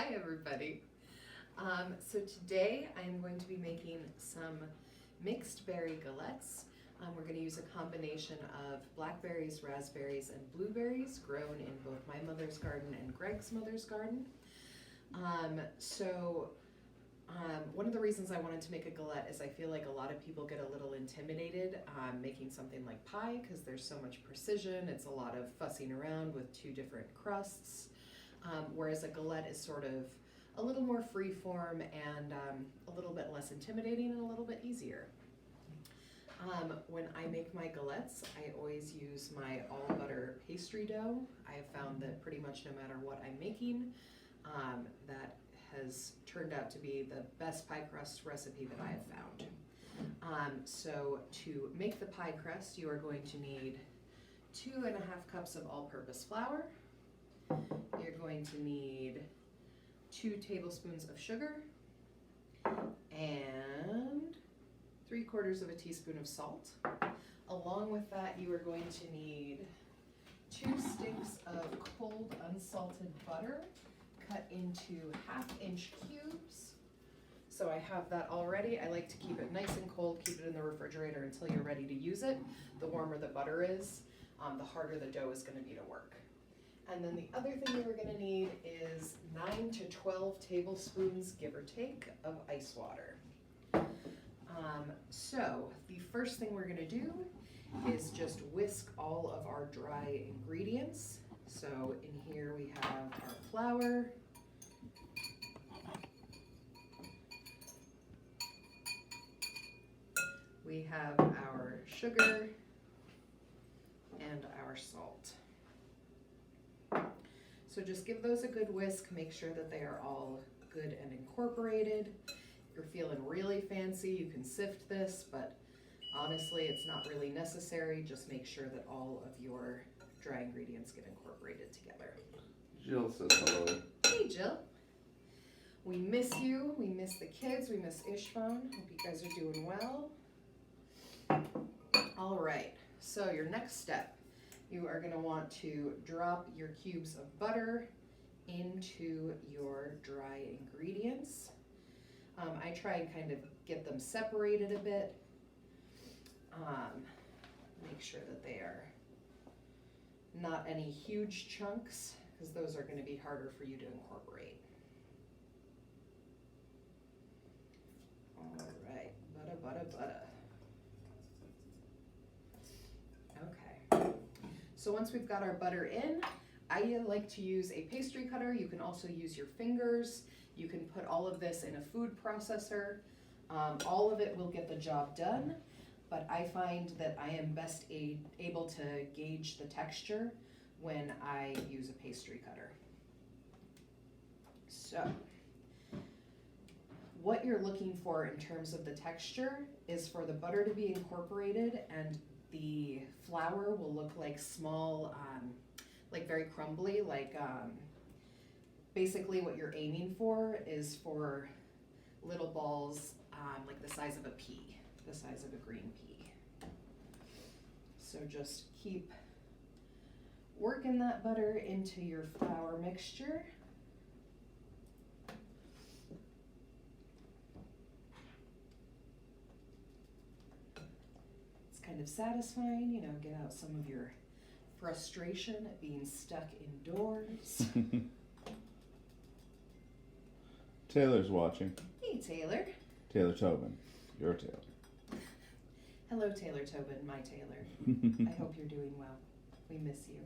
Hi everybody. So today I'm going to be making some mixed berry galettes. We're going to use a combination of blackberries, raspberries, and blueberries grown in both my mother's garden and Greg's mother's garden. One of the reasons I wanted to make a galette is I feel like a lot of people get a little intimidated making something like pie because there's so much precision. It's a lot of fussing around with two different crusts, whereas a galette is sort of a little more free form and a little bit less intimidating and a little bit easier. When I make my galettes, I always use my all butter pastry dough. I have found that pretty much no matter what I'm making, that has turned out to be the best pie crust recipe that I have found. So to make the pie crust, you are going to need 2.5 cups of all-purpose flour. You're going to need 2 tablespoons of sugar and 3/4 of a teaspoon of salt. Along with that, you are going to need 2 sticks of cold unsalted butter cut into 1/2-inch cubes. So I have that already. I like to keep it nice and cold, keep it in the refrigerator until you're ready to use it. The warmer the butter is, the harder the dough is going to be to work. And then the other thing you're going to need is 9 to 12 tablespoons, give or take, of ice water. So the first thing we're going to do is just whisk all of our dry ingredients. So in here we have our flour, we have our sugar, and our salt. So just give those a good whisk, make sure that they are all good and incorporated. If you're feeling really fancy, you can sift this, but honestly, it's not really necessary. Just make sure that all of your dry ingredients get incorporated together. Jill says hello. Hey Jill. We miss you, we miss the kids, we miss Ishvan. Hope you guys are doing well. All right, so your next step, you are gonna want to drop your cubes of butter into your dry ingredients. I try and kind of get them separated a bit. Make sure that they are not any huge chunks, because those are going to be harder for you to incorporate. All right, butter. Okay, so once we've got our butter in, I like to use a pastry cutter. You can also use your fingers. You can put all of this in a food processor. All of it will get the job done, but I find that I am best able to gauge the texture when I use a pastry cutter. So, what you're looking for in terms of the texture is for the butter to be incorporated and the flour will look like small, like very crumbly, like basically what you're aiming for is for little balls like the size of a pea, the size of a green pea. So just keep working that butter into your flour mixture. It's kind of satisfying, you know, get out some of your frustration at being stuck indoors. Taylor's watching. Hey Taylor. Taylor Tobin. Your Taylor. Hello Taylor Tobin, my Taylor. I hope you're doing well. We miss you.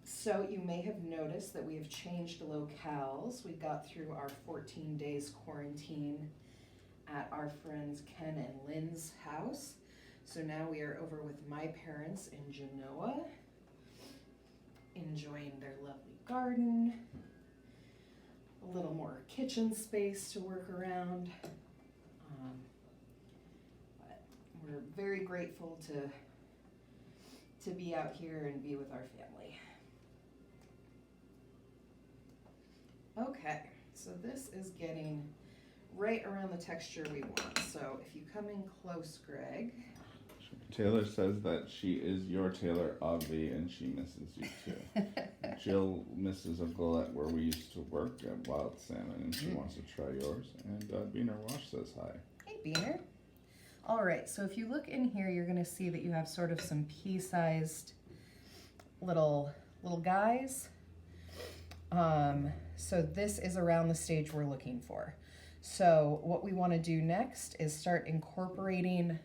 So you may have noticed that we have changed locales. We got through our 14 days quarantine at our friends Ken and Lynn's house. So now we are over with my parents in Genoa, enjoying their lovely garden, a little more kitchen space to work around. But we're very grateful to be out here and be with our family. Okay, so this is getting right around the texture we want. So if you come in close, Greg. Taylor says that she is your Taylor Ogby and she misses you too. Jill misses a Galette where we used to work at Wild Salmon and she wants to try yours. And Beaner Wash says hi. Hey, Beaner. All right, so if you look in here, you're gonna see that you have sort of some pea-sized little guys. So this is around the stage we're looking for. So what we want to do next is start incorporating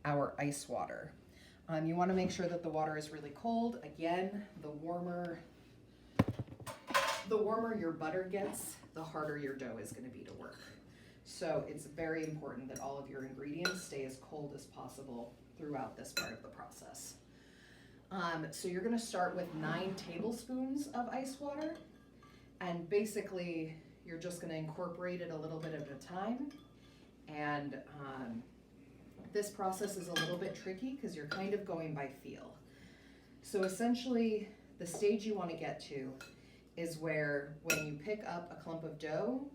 our ice water. You want to make sure that the water is really cold. Again, the warmer your butter gets, the harder your dough is going to be to work. So it's very important that all of your ingredients stay as cold as possible throughout this part of the process. So you're going to start with 9 tablespoons of ice water, and basically you're just going to incorporate it a little bit at a time. And this process is a little bit tricky because you're kind of going by feel. So essentially, the stage you want to get to is where when you pick up a clump of dough,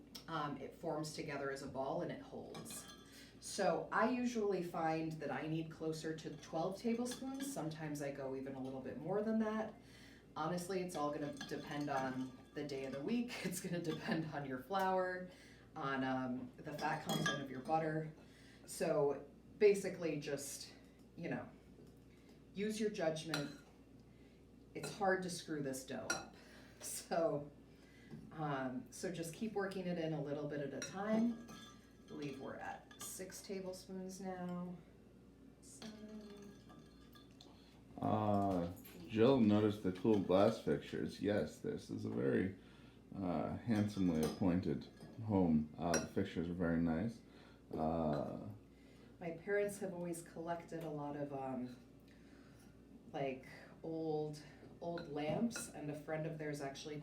it forms together as a ball and it holds. So I usually find that I need closer to 12 tablespoons. Sometimes I go even a little bit more than that. Honestly, it's all going to depend on the day of the week. It's going to depend on your flour, on the fat content of your butter. So basically just, use your judgment. It's hard to screw this dough up. So just keep working it in a little bit at a time. I believe we're at 6 tablespoons now. 7. Jill noticed the cool glass fixtures. Yes, this is a very handsomely appointed home. The fixtures are very nice. My parents have always collected a lot of old lamps, and a friend of theirs actually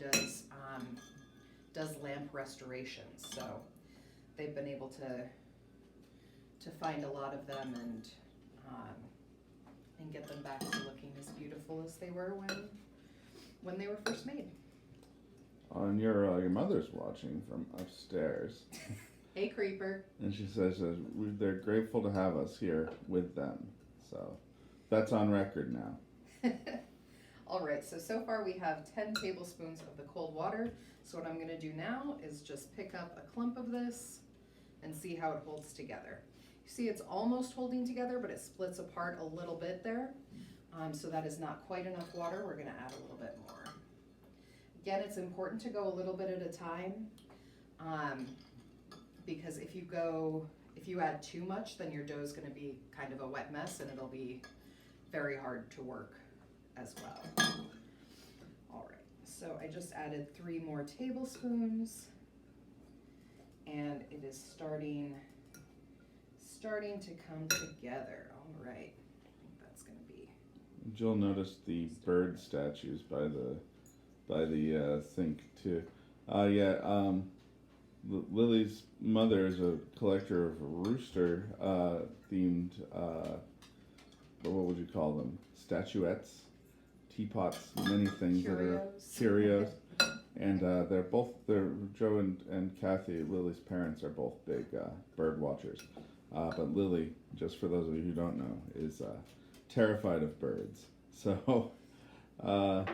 does lamp restorations. So they've been able to find a lot of them and get them back to looking as beautiful as they were when they were first made. And your mother's watching from upstairs. Hey, Creeper. And she says they're grateful to have us here with them. So that's on record now. All right, so far we have 10 tablespoons of the cold water. So what I'm going to do now is just pick up a clump of this and see how it holds together. You see it's almost holding together, but it splits apart a little bit there. So that is not quite enough water. We're going to add a little bit more. Again, it's important to go a little bit at a time, because if you add too much, then your dough is going to be kind of a wet mess and it'll be very hard to work as well. All right, so I just added 3 more tablespoons, and it is starting to come together. All right, I think that's going to be. Jill noticed the bird statues by the sink too. Lily's mother is a collector of rooster themed, what would you call them? Statuettes, teapots, many things curios. And Joe and Kathy, Lily's parents, are both big bird watchers. But Lily, just for those of you who don't know, is terrified of birds. So, all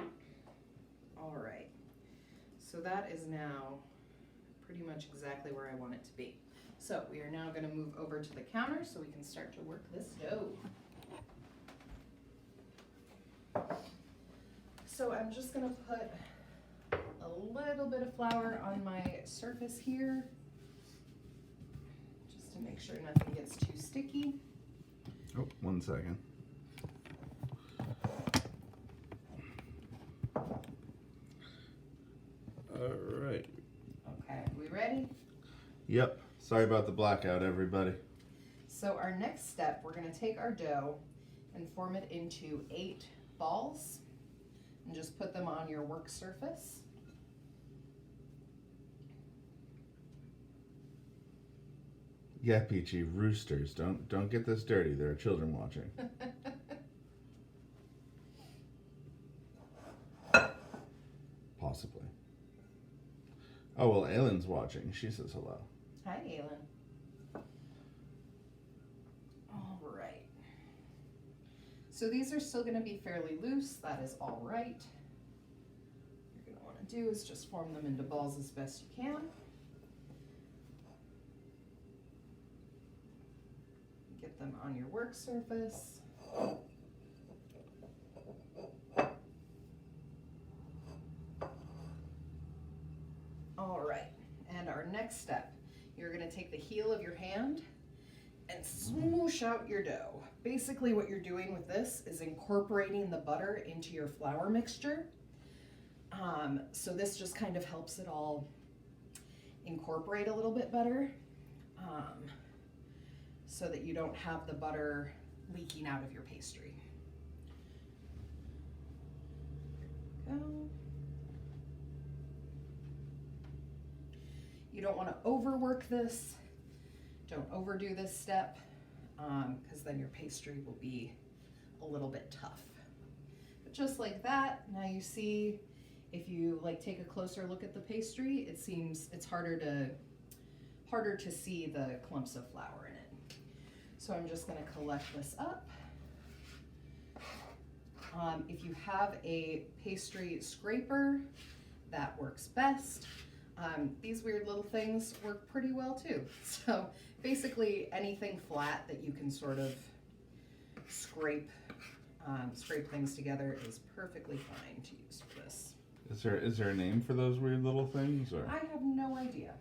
right. So that is now pretty much exactly where I want it to be. So we are now going to move over to the counter so we can start to work this dough. So I'm just going to put a little bit of flour on my surface here, just to make sure nothing gets too sticky. oh, 1 second. All right. Okay, we ready? Yep. Sorry about the blackout, everybody. So our next step, we're going to take our dough and form it into 8 balls and just put them on your work surface. Yeah, Peachy, roosters. Don't get this dirty. There are children watching. Possibly. Oh, well, Aylin's watching. She says hello. Hi, Aylin. All right. So these are still gonna be fairly loose, that is all right. What you're gonna wanna do is just form them into balls as best you can. Get them on your work surface. All right, and our next step, you're gonna take the heel of your hand and smoosh out your dough. Basically what you're doing with this is incorporating the butter into your flour mixture. So this just kind of helps it all incorporate a little bit better, so that you don't have the butter leaking out of your pastry. There we go. You don't want to overwork this. Don't overdo this step, because then your pastry will be a little bit tough. But just like that, now you see, if you like take a closer look at the pastry, it seems it's harder to see the clumps of flour in it. So I'm just going to collect this up. If you have a pastry scraper, that works best. These weird little things work pretty well too. So basically anything flat that you can sort of scrape things together is perfectly fine to use for this. Is there a name for those weird little things, or? I have no idea.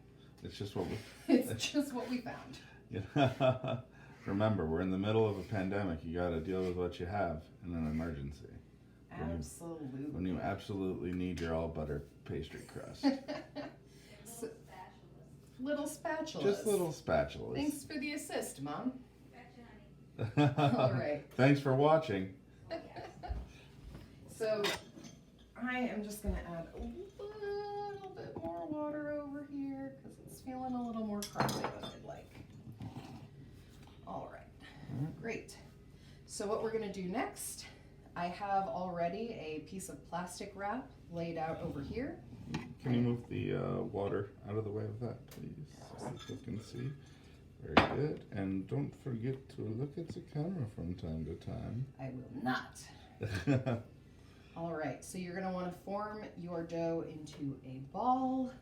It's just what we. It's just what we found. Yeah. Remember, we're in the middle of a pandemic. You got to deal with what you have in an emergency. Absolutely. When you absolutely need your all butter pastry crust. Little spatulas. Just little spatulas. Thanks for the assist, Mom. All right. Thanks for watching. So I am just going to add a little bit more water over here because it's feeling a little more crumbly than I'd like. All right. Great. So what we're going to do next, I have already a piece of plastic wrap laid out over here. Can you move the water out of the way of that, please, so people can see? Very good. And don't forget to look at the camera from time to time. I will not. All right, so you're going to want to form your dough into a ball.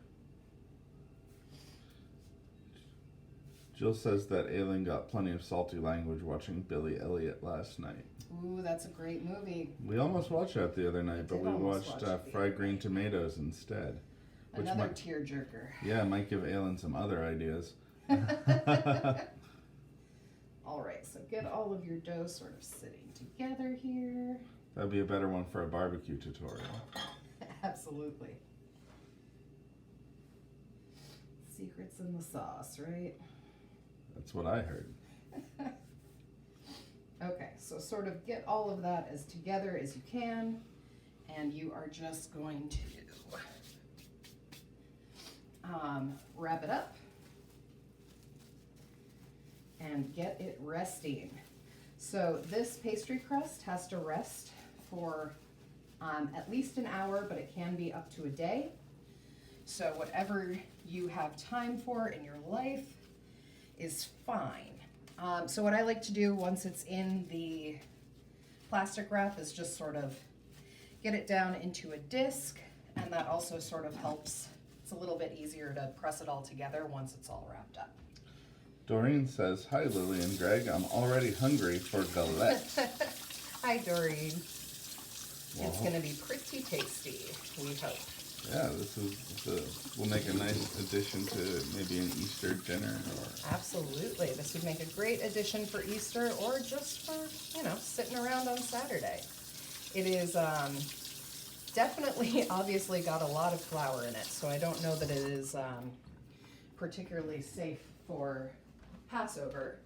Jill says that Aileen got plenty of salty language watching Billy Elliot last night. Ooh, that's a great movie. We almost watched that the other night, but we almost watched watch it the fried other green night. tomatoes instead. Which Another might, tearjerker. yeah, might give Aileen some other ideas. All right, so get all of your dough sort of sitting together here. That'd be a better one for a barbecue tutorial. Absolutely. Secrets in the sauce, right? That's what I heard. Okay, so sort of get all of that as together as you can, and you are just going to wrap it up and get it resting. So this pastry crust has to rest for at least an hour, but it can be up to a day. So whatever you have time for in your life is fine. So what I like to do once it's in the plastic wrap is just sort of get it down into a disc, and that also sort of helps. It's a little bit easier to press it all together once it's all wrapped up. Doreen says, "Hi Lily and Greg, I'm already hungry for galette." Hi Doreen. Wow. It's gonna be pretty tasty, we hope. Yeah, we'll make a nice addition to maybe an Easter dinner. Or Absolutely, this would make a great addition for Easter or just for, sitting around on Saturday. It is definitely, obviously got a lot of flour in it, so I don't know that it is particularly safe for Passover,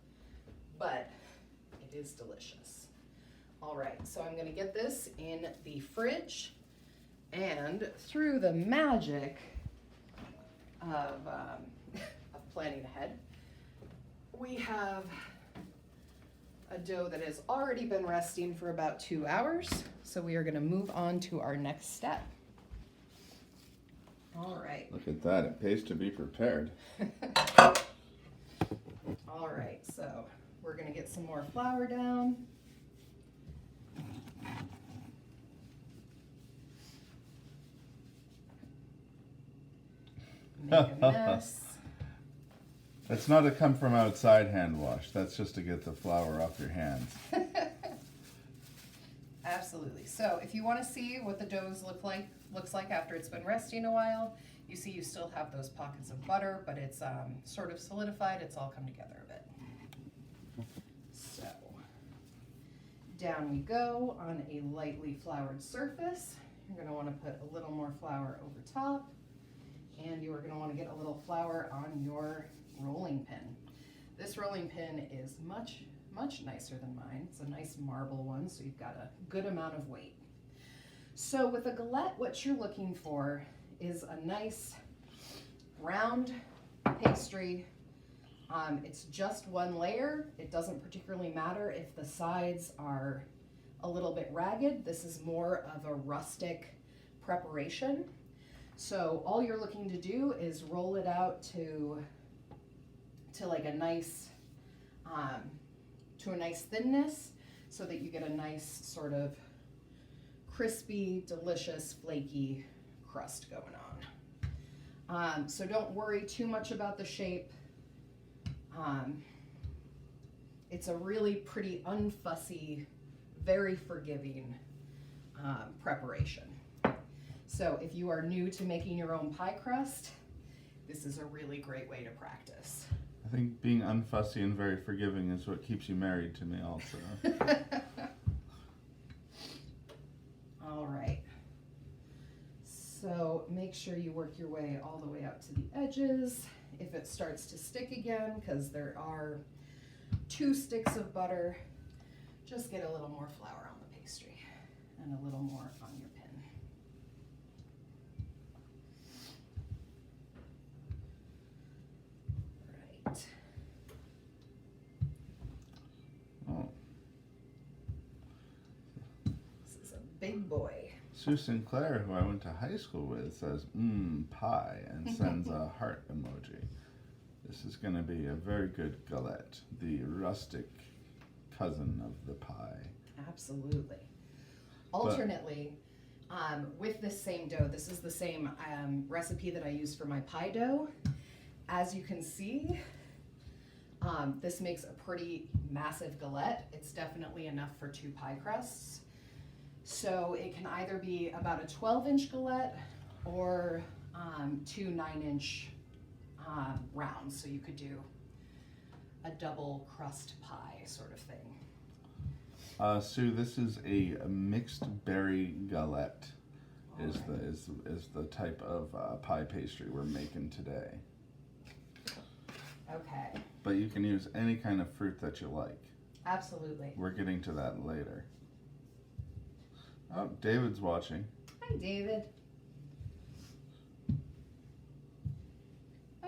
but it is delicious. All right, so I'm gonna get this in the fridge, and through the magic of planning ahead, we have a dough that has already been resting for about 2 hours. So we are gonna move on to our next step. All right. look at that, it pays to be prepared. All right, so we're gonna get some more flour down. Make a mess. That's not a come from outside hand wash. That's just to get the flour off your hands. Absolutely. So if you want to see what the dough looks like after it's been resting a while, you see you still have those pockets of butter, but it's sort of solidified. It's all come together a bit. So down we go on a lightly floured surface. You're going to want to put a little more flour over top, and you are going to want to get a little flour on your rolling pin. This rolling pin is much nicer than mine. It's a nice marble one, so you've got a good amount of weight. So with a galette, what you're looking for is a nice round pastry. It's just one layer. It doesn't particularly matter if the sides are a little bit ragged. This is more of a rustic preparation. So all you're looking to do is roll it out to like a nice to a nice thinness, so that you get a nice sort of crispy, delicious, flaky crust going on. So don't worry too much about the shape. It's a really pretty unfussy, very forgiving preparation. So if you are new to making your own pie crust, this is a really great way to practice. I think being unfussy and very forgiving is what keeps you married to me also. All right. So make sure you work your way all the way out to the edges. If it starts to stick again, because there are 2 sticks of butter, just get a little more flour on the pastry and a little more on your pin. Right. Oh. This is a big boy. Sue Sinclair, who I went to high school with, says, pie, and sends a heart emoji. This is going to be a very good galette, the rustic cousin of the pie. Absolutely. Alternately, with this same dough, this is the same recipe that I use for my pie dough. As you can see, this makes a pretty massive galette. It's definitely enough for 2 pie crusts. So it can either be about a 12-inch galette or 2 9-inch rounds. So you could do a double crust pie sort of thing. Sue, this is a mixed berry galette. Is the type of pie pastry we're making today. Okay. But you can use any kind of fruit that you like. Absolutely. We're getting to that later. Oh, David's watching. Hi, David.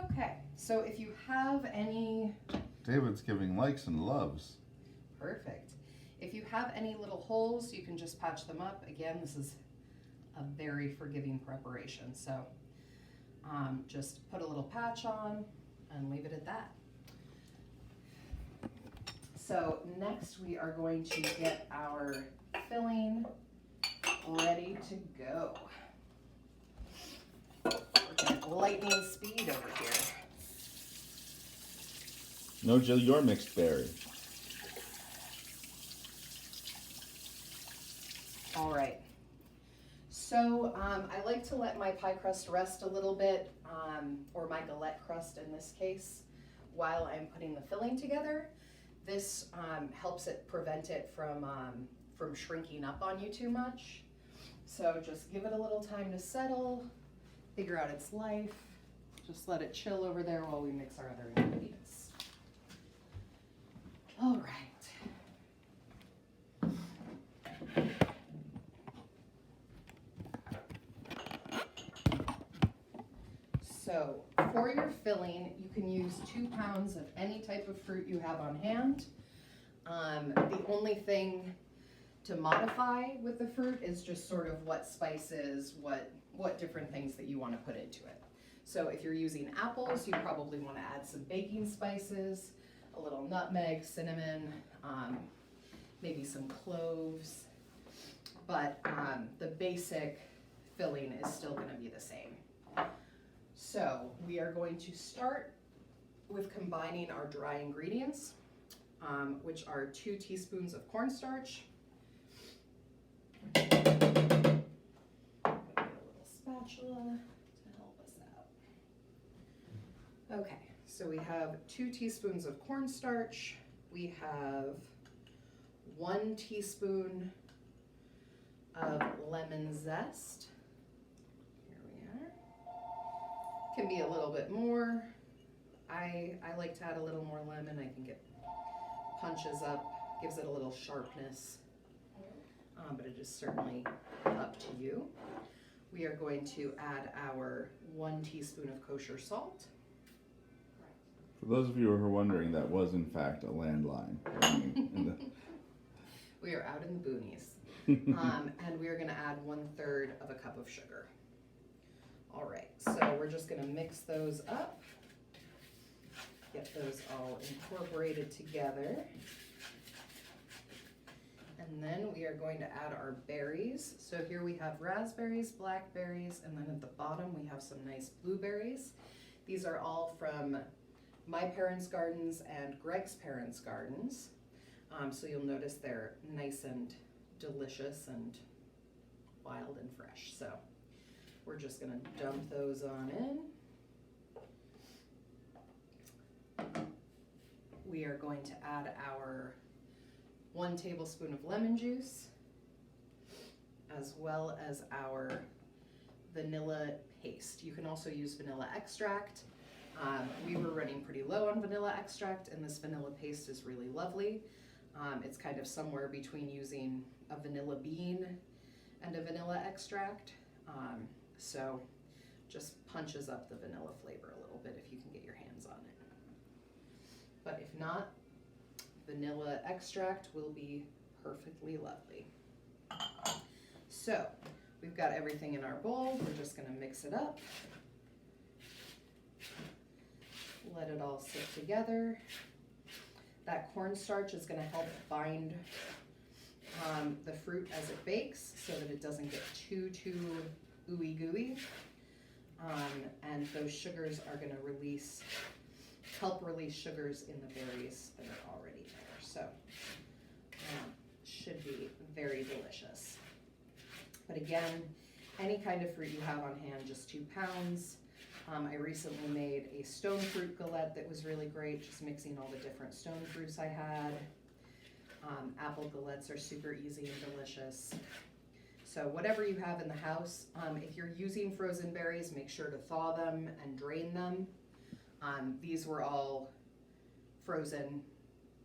Okay, so if you have any... David's giving likes and loves. Perfect. If you have any little holes, you can just patch them up. Again, this is a very forgiving preparation, so just put a little patch on and leave it at that. So next we are going to get our filling ready to go. We're at lightning speed over here. No, Jill, you're mixed berry. All right. So I like to let my pie crust rest a little bit, or my galette crust in this case, while I'm putting the filling together. This helps it prevent it from shrinking up on you too much. So just give it a little time to settle, figure out its life. Just let it chill over there while we mix our other ingredients. All right. So for your filling, you can use 2 pounds of any type of fruit you have on hand. The only thing to modify with the fruit is just sort of what spices, what different things that you want to put into it. So if you're using apples, you probably want to add some baking spices, a little nutmeg, cinnamon, maybe some cloves. but the basic filling is still gonna be the same. So we are going to start with combining our dry ingredients, which are 2 teaspoons of cornstarch. I'm gonna get a little spatula to help us out. Okay, so we have 2 teaspoons of cornstarch. We have 1 teaspoon of lemon zest. Here we are. Can be a little bit more. I like to add a little more lemon. I think it punches up, gives it a little sharpness, but it is certainly up to you. We are going to add our 1 teaspoon of kosher salt. For those of you who are wondering, that was in fact a landline. We are out in the boonies. And we are gonna add 1/3 of a cup of sugar. All right, so we're just gonna mix those up. Get those all incorporated together. And then we are going to add our berries. So here we have raspberries, blackberries, and then at the bottom we have some nice blueberries. These are all from my parents' gardens and Greg's parents' gardens. So you'll notice they're nice and delicious and wild and fresh. So we're just gonna dump those on in. We are going to add our 1 tablespoon of lemon juice, as well as our vanilla paste. You can also use vanilla extract. We were running pretty low on vanilla extract, and this vanilla paste is really lovely. It's kind of somewhere between using a vanilla bean and a vanilla extract. So just punches up the vanilla flavor a little bit if you can get your hands on it. But if not, vanilla extract will be perfectly lovely. So we've got everything in our bowl. We're just gonna mix it up. Let it all sit together. That cornstarch is gonna help bind the fruit as it bakes so that it doesn't get too ooey gooey. And those sugars are gonna help release sugars in the berries that are already there. So should be very delicious. But again, any kind of fruit you have on hand, just 2 pounds. I recently made a stone fruit galette that was really great, just mixing all the different stone fruits I had. Apple galettes are super easy and delicious. So whatever you have in the house, if you're using frozen berries, make sure to thaw them and drain them. These were all frozen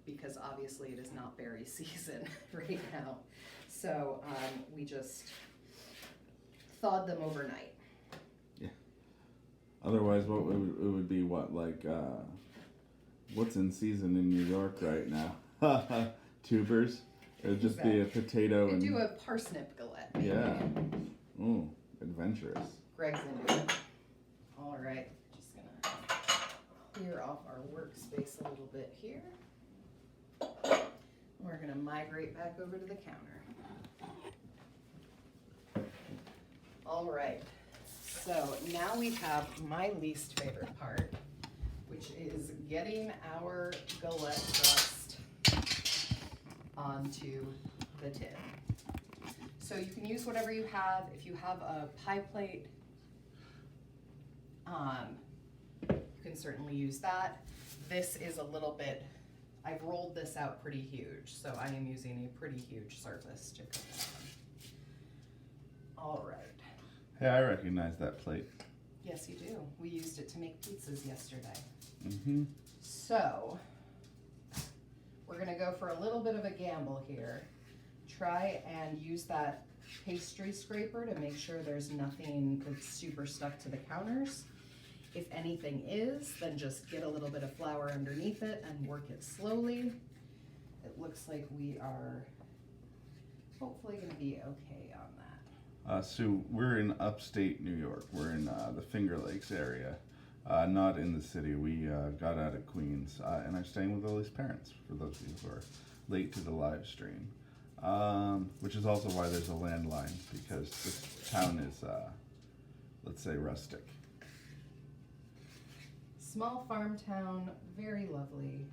because obviously it is not berry season right now. So we just thawed them overnight. Otherwise, it would be what, like, what's in season in New York right now? Tubers. It would just be a potato and... do a parsnip galette, maybe. Yeah. Ooh, adventurous. Greg's into it. All right, just gonna clear off our workspace a little bit here. We're gonna migrate back over to the counter. All right. So now we have my least favorite part, which is getting our galette crust onto the tin. So you can use whatever you have. If you have a pie plate, you can certainly use that. This is a little bit, I've rolled this out pretty huge, so I am using a pretty huge surface to cook it on. All right. Hey, I recognize that plate. Yes, you do. We used it to make pizzas yesterday. Mm-hmm. So, we're gonna go for a little bit of a gamble here. Try and use that pastry scraper to make sure there's nothing that's super stuck to the counters. If anything is, then just get a little bit of flour underneath it and work it slowly. It looks like we are hopefully gonna be okay on that. Sue, we're in upstate New York. We're in the Finger Lakes area, not in the city. We got out of Queens, and I'm staying with Lily's parents, for those of you who are late to the live stream. Which is also why there's a landline, because this town is, let's say, rustic. Small farm town, very lovely.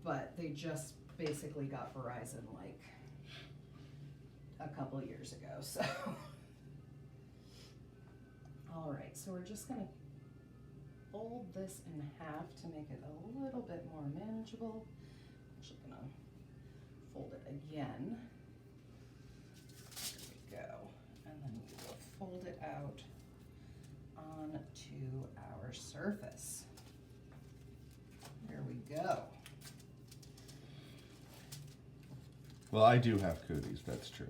But they just basically got Verizon like a couple years ago, so. All right, so we're just gonna fold this in half to make it a little bit more manageable. I'm just gonna fold it again. There we go. And then we will fold it out onto our surface. There we go. Well, I do have cooties, that's true.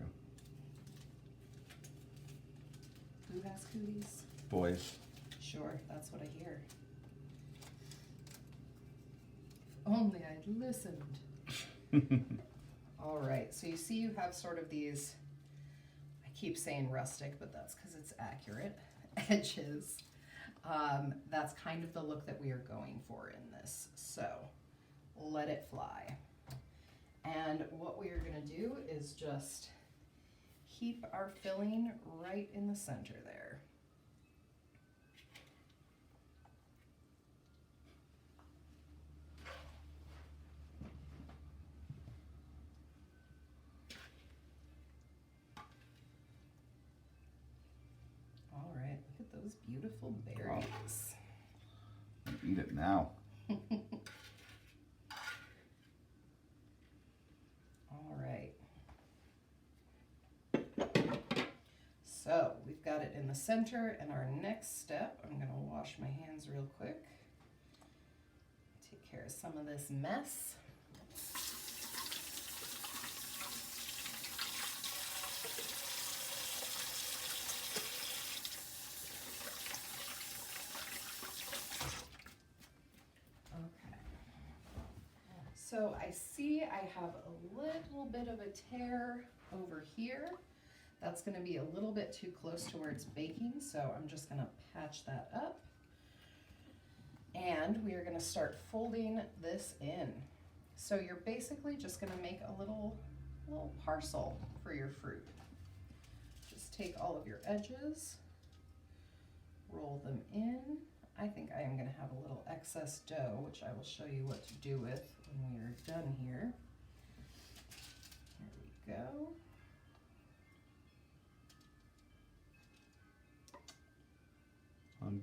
Who has cooties? Boys. Sure, that's what I hear. If only I'd listened. All right, so you see you have sort of these, I keep saying rustic, but that's because it's accurate, edges. That's kind of the look that we are going for in this. So let it fly. And what we are gonna do is just keep our filling right in the center there. All right, look at those beautiful berries. Eat it now. All right. So we've got it in the center, and our next step, I'm gonna wash my hands real quick. Take care of some of this mess. So I see I have a little bit of a tear over here. That's gonna be a little bit too close to where it's baking, so I'm just gonna patch that up. And we are gonna start folding this in. So you're basically just gonna make a little parcel for your fruit. Just take all of your edges, roll them in. I think I am going to have a little excess dough, which I will show you what to do with when we are done here. There we go.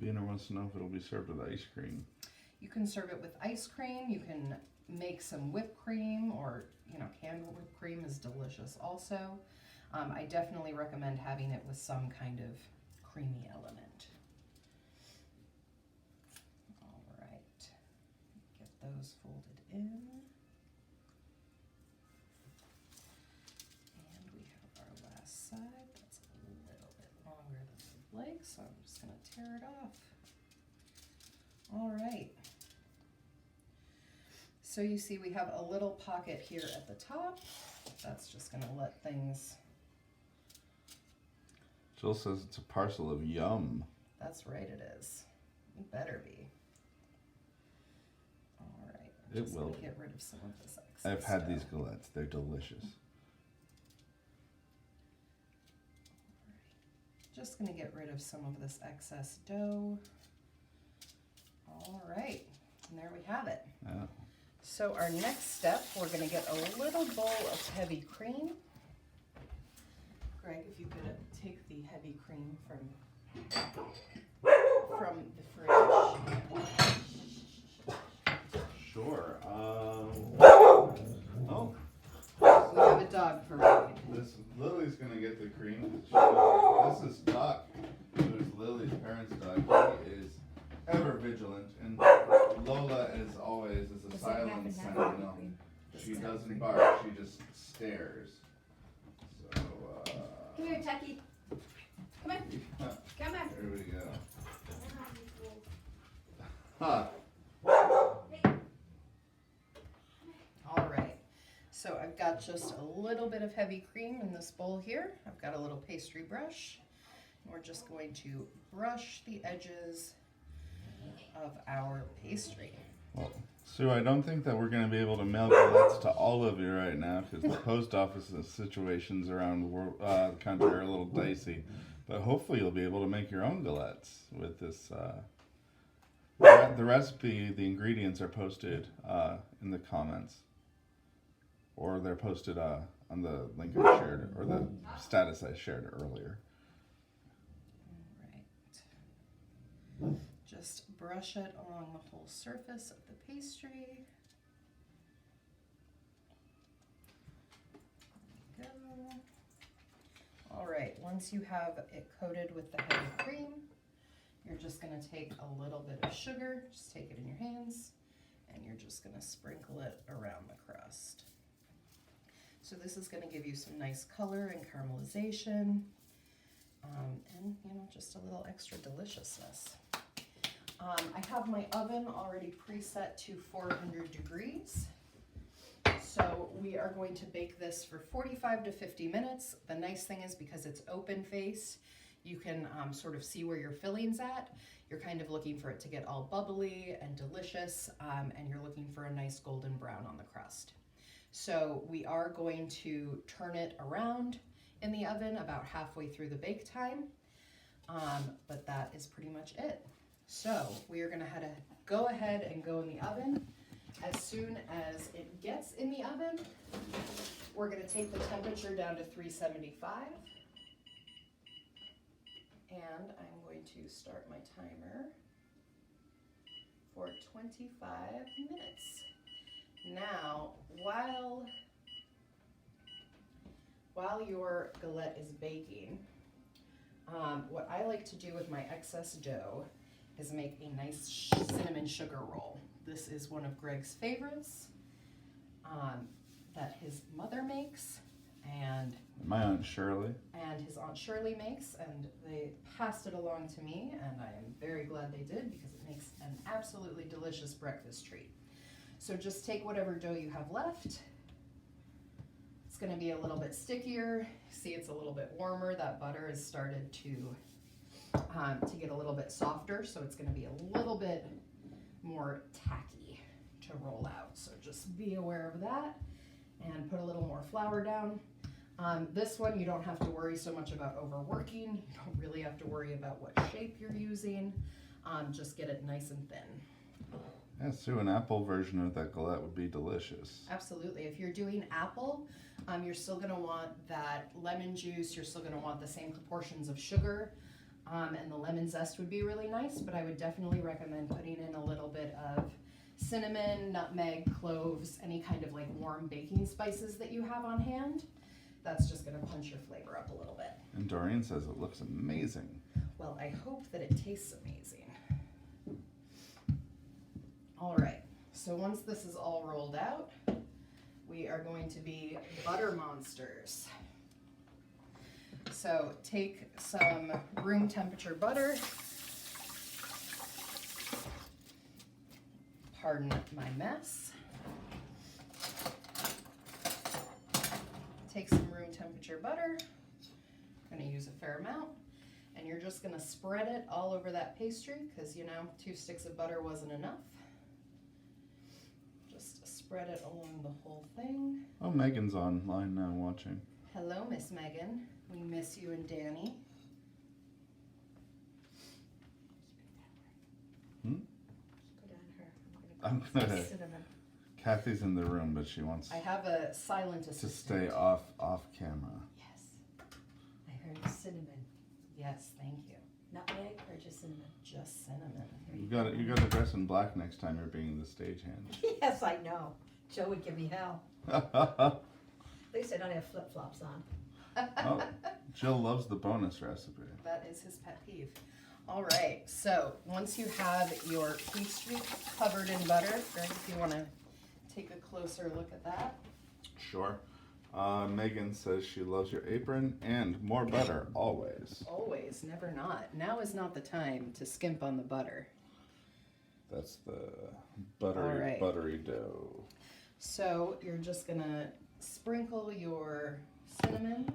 Beaner wants to know if it'll be served with ice cream. You can serve it with ice cream. You can make some whipped cream, or canned whipped cream is delicious also. I definitely recommend having it with some kind of creamy element. Those folded in, and we have our last side. That's a little bit longer than I'd like, so I'm just going to tear it off. All right, so you see we have a little pocket here at the top. That's just going to let things. Jill says it's a parcel of yum. That's right, it is. It better be. It will. Get rid of some of this excess. I've had dough. these galettes. They're delicious. Just going to get rid of some of this excess dough. All right, and there we have it. Yeah. So our next step, we're going to get a little bowl of heavy cream. Greg, if you could take the heavy cream from the fridge. Sure. We have a dog parade. This Lily's gonna get the cream. This is Doc, who's Lily's parents' dog. He is ever vigilant, and Lola, as always, is a silent sentinel. She doesn't bark; she just stares. So. Come here, Tucky. Come on. Come on. There we go. Huh. All right, so I've got just a little bit of heavy cream in this bowl here. I've got a little pastry brush. And we're just going to brush the edges of our pastry. Well, Sue, I don't think that we're going to be able to mail galettes to all of you right now because the post office situations around the country are a little dicey. But hopefully you'll be able to make your own galettes with this. The recipe, the ingredients are posted in the comments. Or they're posted on the link I shared, or the status I shared earlier. Alright. Just brush it along the whole surface of the pastry. There we go. Alright, once you have it coated with the heavy cream, you're just going to take a little bit of sugar, just take it in your hands, and you're just going to sprinkle it around the crust. So this is going to give you some nice color and caramelization, and just a little extra deliciousness. I have my oven already preset to 400 degrees. So we are going to bake this for 45 to 50 minutes. The nice thing is because it's open face, you can sort of see where your filling's at. You're kind of looking for it to get all bubbly and delicious, and you're looking for a nice golden brown on the crust. So we are going to turn it around in the oven about halfway through the bake time, but that is pretty much it. So we are gonna go ahead and go in the oven. As soon as it gets in the oven, we're gonna take the temperature down to 375. And I'm going to start my timer for 25 minutes. Now, while your galette is baking, what I like to do with my excess dough is make a nice cinnamon sugar roll. This is one of Greg's favorites that his mother makes, and my Aunt Shirley. And his Aunt Shirley makes, and they passed it along to me, and I am very glad they did because it makes an absolutely delicious breakfast treat. So just take whatever dough you have left. It's going to be a little bit stickier. See, it's a little bit warmer. That butter has started to get a little bit softer, so it's going to be a little bit more tacky to roll out. So just be aware of that and put a little more flour down. This one you don't have to worry so much about overworking. You don't really have to worry about what shape you're using. Just get it nice and thin. Yeah, Sue, an apple version of that galette would be delicious. Absolutely. If you're doing apple, you're still going to want that lemon juice. You're still going to want the same proportions of sugar, and the lemon zest would be really nice, but I would definitely recommend putting in a little bit of cinnamon, nutmeg, cloves, any kind of like warm baking spices that you have on hand. That's just going to punch your flavor up a little bit. And Doreen says it looks amazing. Well, I hope that it tastes amazing. All right, so once this is all rolled out, we are going to be butter monsters. So take some room temperature butter. Pardon my mess. Take some room temperature butter. I'm going to use a fair amount. And you're just going to spread it all over that pastry because, 2 sticks of butter wasn't enough. Just spread it along the whole thing. Oh, Megan's online now watching. Hello, Miss Megan. We miss you and Danny. I'm gonna. Kathy's in the room, but she wants I have a silent to assistant. stay off camera. Yes. I heard cinnamon. Yes, thank you. Nutmeg or just cinnamon? Just cinnamon. You got to dress in black next time you're being the stagehand. Yes, I know. Joe would give me hell. At least I don't have flip-flops on. Oh, Jill loves the bonus recipe. That is his pet peeve. All right, so once you have your pastry covered in butter, Greg, if you want to take a closer look at that. Sure. Megan says she loves your apron and more butter, always. Always, never not. Now is not the time to skimp on the butter. That's the buttery dough. So you're just gonna sprinkle your cinnamon.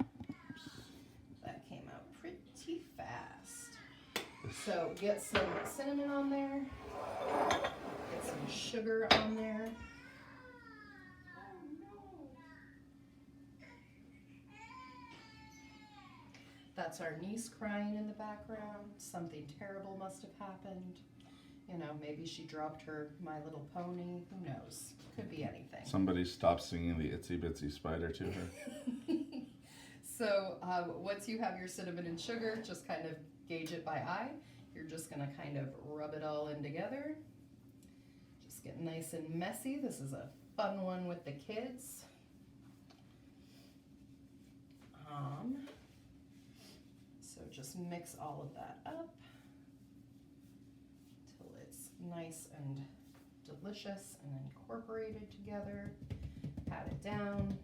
That came out pretty fast. So get some cinnamon on there. Get some sugar on there. That's our niece crying in the background. Something terrible must have happened. You know, maybe she dropped her My Little Pony. Who knows? Could be anything. Somebody stopped singing the Itsy Bitsy Spider to her. So once you have your cinnamon and sugar, just kind of gauge it by eye. You're just gonna kind of rub it all in together. Just get nice and messy. This is a fun one with the kids. So just mix all of that up till it's nice and delicious and incorporated together. Pat it down.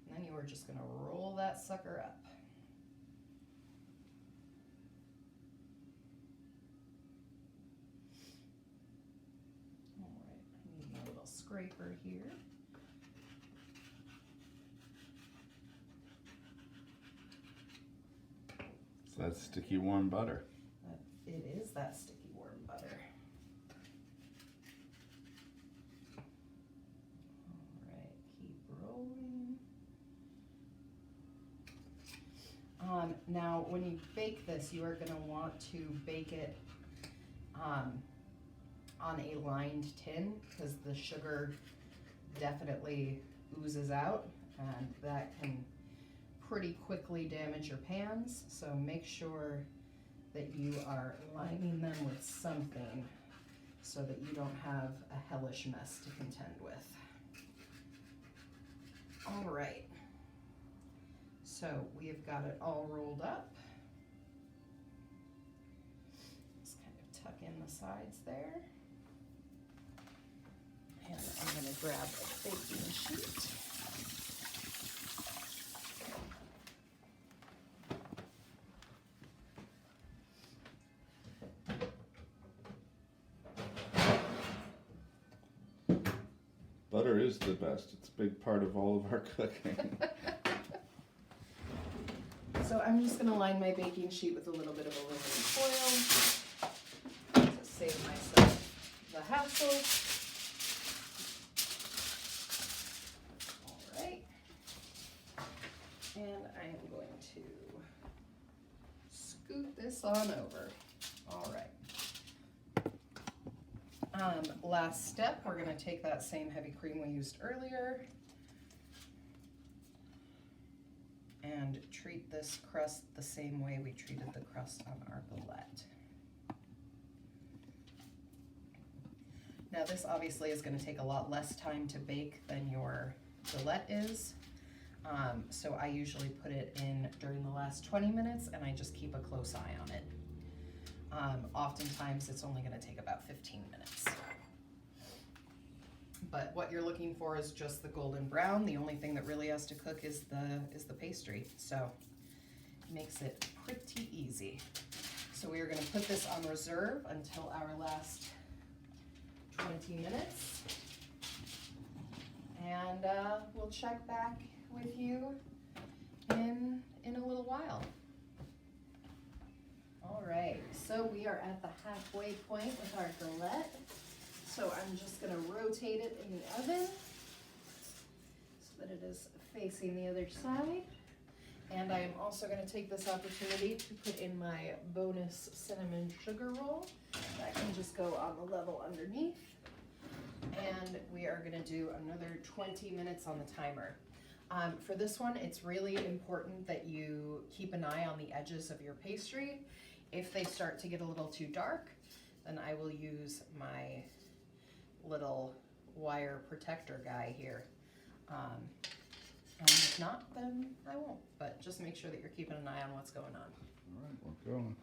And then you are just gonna roll that sucker up. All right, I need my little scraper here. So that's sticky warm butter. It is that sticky warm butter. All right, keep rolling. Now, when you bake this, you are going to want to bake it on a lined tin because the sugar definitely oozes out, and that can pretty quickly damage your pans. So make sure that you are lining them with something so that you don't have a hellish mess to contend with. All right. So we have got it all rolled up. Just kind of tuck in the sides there. And I'm going to grab a baking sheet. Butter is the best. It's a big part of all of our cooking. So I'm just going to line my baking sheet with a little bit of aluminum foil to save myself the hassle. All right. And I am going to scoot this on over. All right. Last step, we're going to take that same heavy cream we used earlier and treat this crust the same way we treated the crust on our galette. Now this obviously is going to take a lot less time to bake than your galette is, so I usually put it in during the last 20 minutes and I just keep a close eye on it. Oftentimes it's only going to take about 15 minutes. But what you're looking for is just the golden brown. The only thing that really has to cook is the pastry. So it makes it pretty easy. So we are going to put this on reserve until our last 20 minutes. And we'll check back with you in a little while. All right, so we are at the halfway point with our galette. So I'm just going to rotate it in the oven so that it is facing the other side. And I am also going to take this opportunity to put in my bonus cinnamon sugar roll. That can just go on the level underneath. And we are going to do another 20 minutes on the timer. For this one, it's really important that you keep an eye on the edges of your pastry. If they start to get a little too dark, then I will use my little wire protector guy here. And if not, then I won't. But just make sure that you're keeping an eye on what's going on. All right, we're going.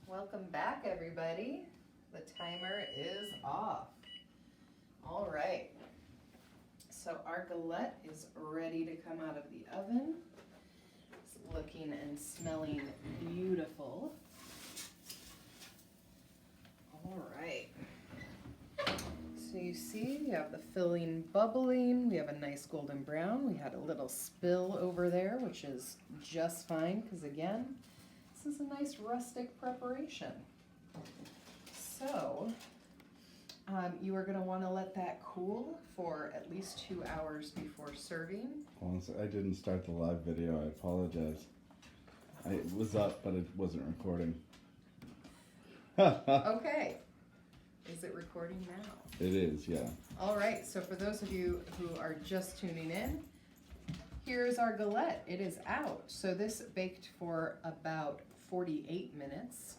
Welcome back, everybody. The timer is off. All right. So our galette is ready to come out of the oven. It's looking and smelling beautiful. All right. So you see, we have the filling bubbling. We have a nice golden brown. We had a little spill over there, which is just fine because, again, this is a nice rustic preparation. So You are gonna wanna let that cool for at least 2 hours before serving. Honestly, I didn't start the live video. I apologize. It was up, but it wasn't recording. Okay. Is it recording now? It is, yeah. All right, so for those of you who are just tuning in, here's our galette. It is out. So this baked for about 48 minutes.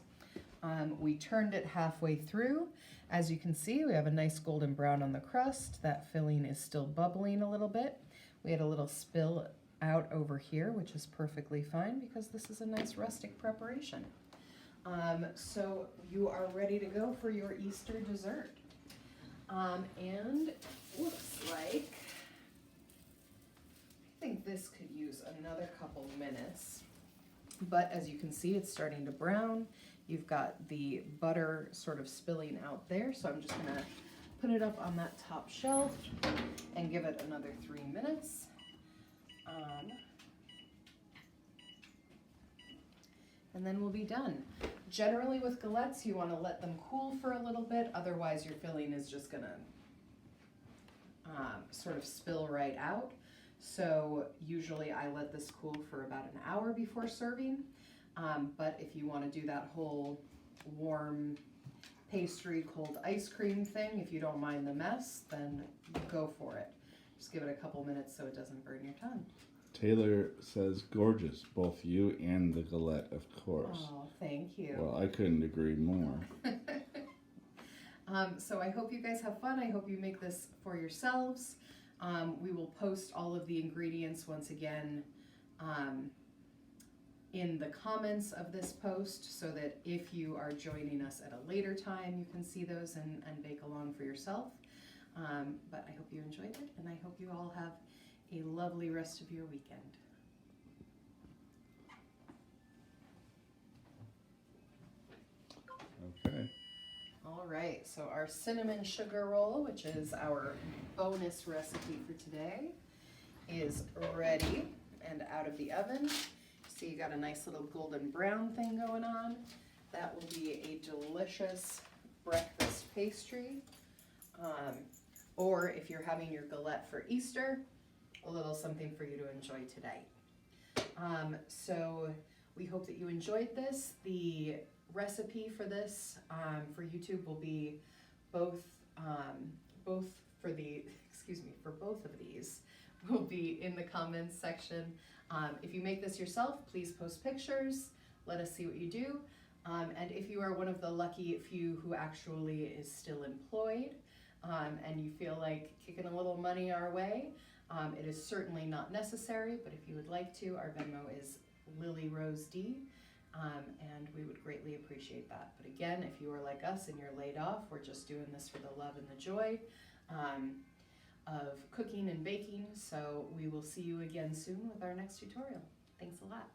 We turned it halfway through. As you can see, we have a nice golden brown on the crust. That filling is still bubbling a little bit. We had a little spill out over here, which is perfectly fine because this is a nice rustic preparation. So you are ready to go for your Easter dessert. And looks like, I think this could use another couple minutes. But as you can see, it's starting to brown. You've got the butter sort of spilling out there. So I'm just gonna put it up on that top shelf and give it another 3 minutes. And then we'll be done. Generally with galettes, you want to let them cool for a little bit, otherwise your filling is just gonna sort of spill right out. So usually I let this cool for about an hour before serving, but if you want to do that whole warm pastry, cold ice cream thing, if you don't mind the mess, then go for it. Just give it a couple minutes so it doesn't burn your tongue. Taylor says, gorgeous, both you and the galette, of course. Oh, thank you. Well, I couldn't agree more. So I hope you guys have fun. I hope you make this for yourselves. We will post all of the ingredients once again in the comments of this post so that if you are joining us at a later time, you can see those and bake along for yourself. But I hope you enjoyed it, and I hope you all have a lovely rest of your weekend. Okay. All right, so our cinnamon sugar roll, which is our bonus recipe for today, is ready and out of the oven. See, you got a nice little golden brown thing going on. That will be a delicious breakfast pastry. Or if you're having your galette for Easter, a little something for you to enjoy today. So we hope that you enjoyed this. The recipe for this for YouTube will be both for the for both of these will be in the comments section. If you make this yourself, please post pictures. Let us see what you do. And if you are one of the lucky few who actually is still employed and you feel like kicking a little money our way, it is certainly not necessary, but if you would like to, our Venmo is Lily Rose D, and we would greatly appreciate that. But again, if you are like us and you're laid off, we're just doing this for the love and the joy of cooking and baking. So we will see you again soon with our next tutorial. Thanks a lot.